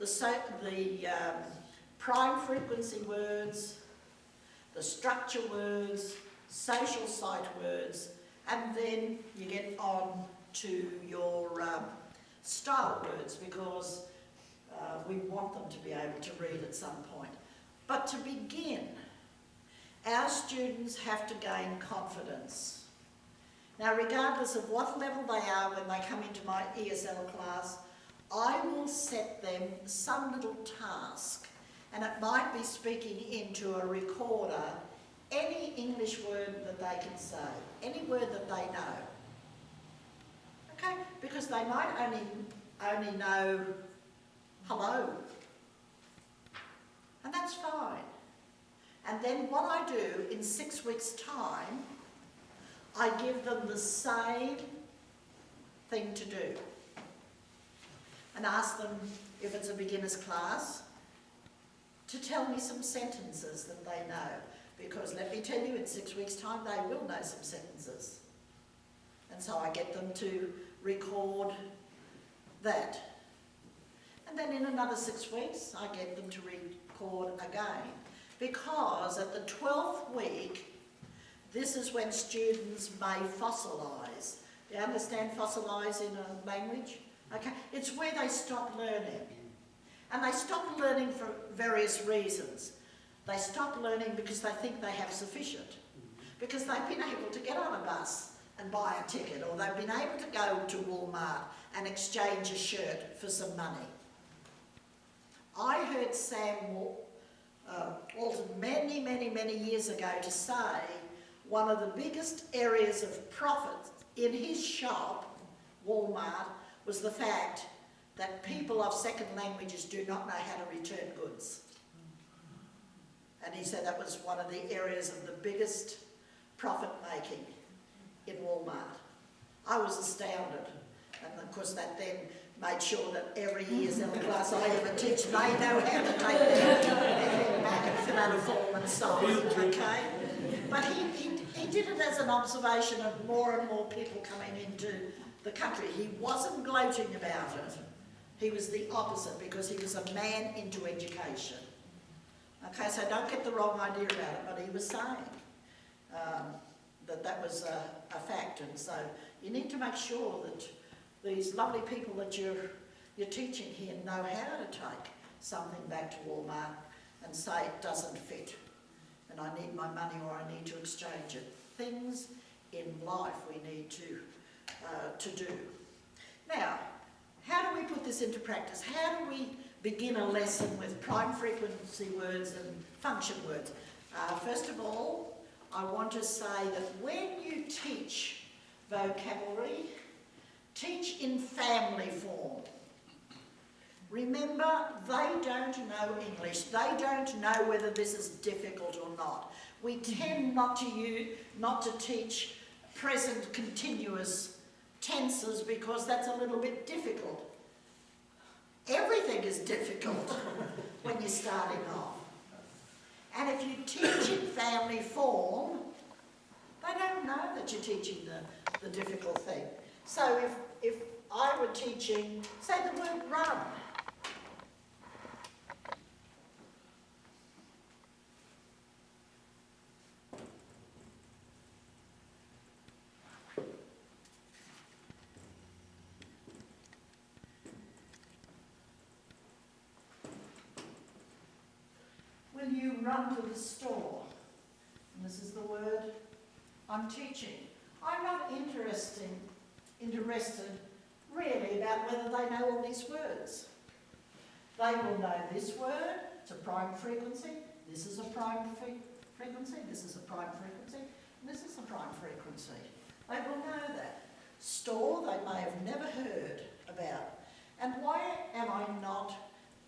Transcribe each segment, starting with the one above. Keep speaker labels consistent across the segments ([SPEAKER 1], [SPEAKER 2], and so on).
[SPEAKER 1] the prime frequency words, the structure words, social sight words, and then you get on to your style words, because we want them to be able to read at some point. But to begin, our students have to gain confidence. Now, regardless of what level they are when they come into my ESL class, I will set them some little task, and it might be speaking into a recorder any English word that they can say, any word that they know. Okay? Because they might only know hello. And that's fine. And then what I do in 6 weeks' time, I give them the same thing to do. And ask them, if it's a beginner's class, to tell me some sentences that they know. Because let me tell you, in 6 weeks' time, they will know some sentences. And so I get them to record that. And then in another 6 weeks, I get them to record again. Because at the 12th week, this is when students may fossilise. Do you understand fossilise in a language? Okay, it's where they stop learning. And they stop learning for various reasons. They stop learning because they think they have sufficient. Because they've been able to get on a bus and buy a ticket, or they've been able to go to Walmart and exchange a shirt for some money. I heard Sam Walton many years ago to say one of the biggest areas of profit in his shop, Walmart, was the fact that people of second languages do not know how to return goods. And he said that was one of the areas of the biggest profit making in Walmart. I was astounded. And of course that then made sure that every ESL class I ever teach, they know how to take their back and fill out a form and sign, okay? But he did it as an observation of more and more people coming into the country. He wasn't gloating about it. He was the opposite, because he was a man into education. Okay, so don't get the wrong idea about it, but he was saying that was a fact. And so you need to make sure that these lovely people that you're teaching here know how to take something back to Walmart and say it doesn't fit and I need my money or I need to exchange it. Things in life we need to do. Now, how do we put this into practice? How do we begin a lesson with prime frequency words and function words? First of all, I want to say that when you teach vocabulary, teach in family form. Remember, they don't know English. They don't know whether this is difficult or not. We tend not to teach present continuous tenses because that's a little bit difficult. Everything is difficult when you're starting off. And if you teach in family form, they don't know that you're teaching the difficult thing. So if I were teaching, say the word run. Will you run to the store? And this is the word I'm teaching. I'm not interested really about whether they know all these words. They will know this word, it's a prime frequency, this is a prime frequency, this is a prime frequency, and this is a prime frequency. They will know that. Store they may have never heard about. And why am I not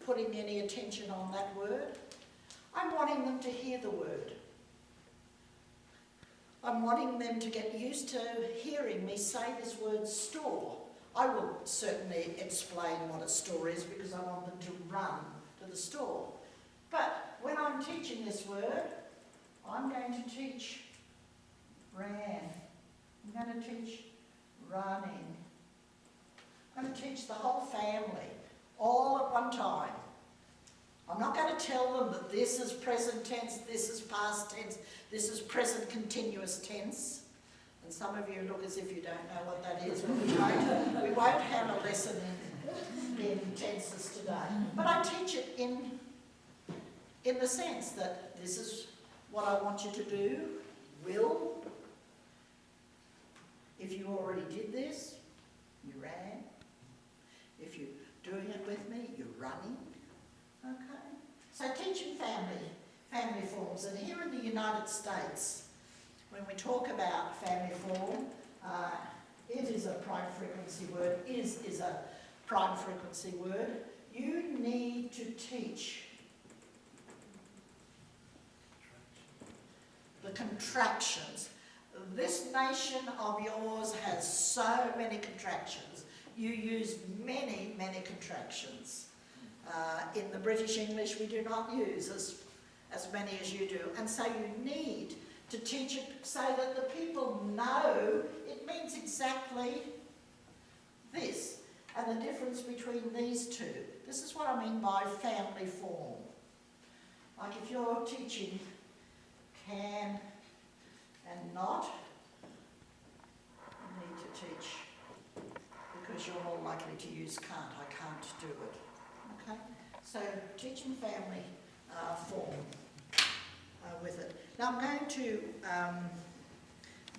[SPEAKER 1] putting any attention on that word? I'm wanting them to hear the word. I'm wanting them to get used to hearing me say this word store. I will certainly explain what a store is because I want them to run to the store. But when I'm teaching this word, I'm going to teach ran. I'm going to teach running. I'm going to teach the whole family all at one time. I'm not going to tell them that this is present tense, this is past tense, this is present continuous tense. And some of you look as if you don't know what that is, but we won't have a lesson in tenses today. But I teach it in the sense that this is what I want you to do, will. If you already did this, you ran. If you're doing it with me, you're running. Okay? So teaching family forms. And here in the United States, when we talk about family form, it is a prime frequency word. Is a prime frequency word. You need to teach the contractions. This nation of yours has so many contractions. You use many, many contractions. In the British English, we do not use as many as you do. And so you need to teach it so that the people know it means exactly this. And the difference between these two. This is what I mean by family form. Like if you're teaching can and not, you need to teach, because you're more likely to use can't. I can't do it. Okay? So teaching family form with it. Now I'm going to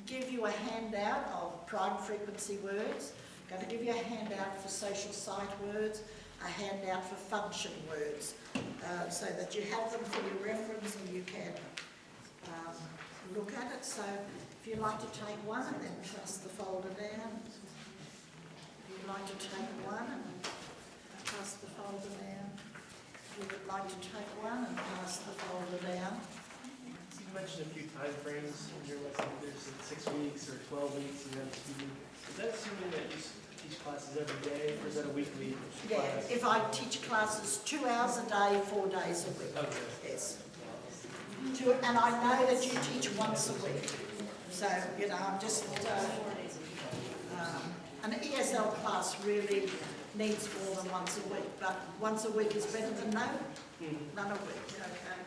[SPEAKER 1] give you a handout of prime frequency words. I'm going to give you a handout for social site words, a handout for function words, so that you have them for your reference and you can look at it. So if you'd like to take one and then pass the folder down. If you'd like to take one and pass the folder down. If you would like to take one and pass the folder down.
[SPEAKER 2] You mentioned a few time frames in your lesson. There's 6 weeks or 12 weeks, and then 2 weeks. Is that assuming that you teach classes every day, or is that a weekly
[SPEAKER 1] Yeah,
[SPEAKER 2] class?
[SPEAKER 1] if I teach classes 2 hours a day, 4 days a week.
[SPEAKER 2] Okay.
[SPEAKER 1] Yes. And I know that you teach once a week. So, you know, I'm just... an ESL class really needs more than once a week, but once a week is better than none a week, okay?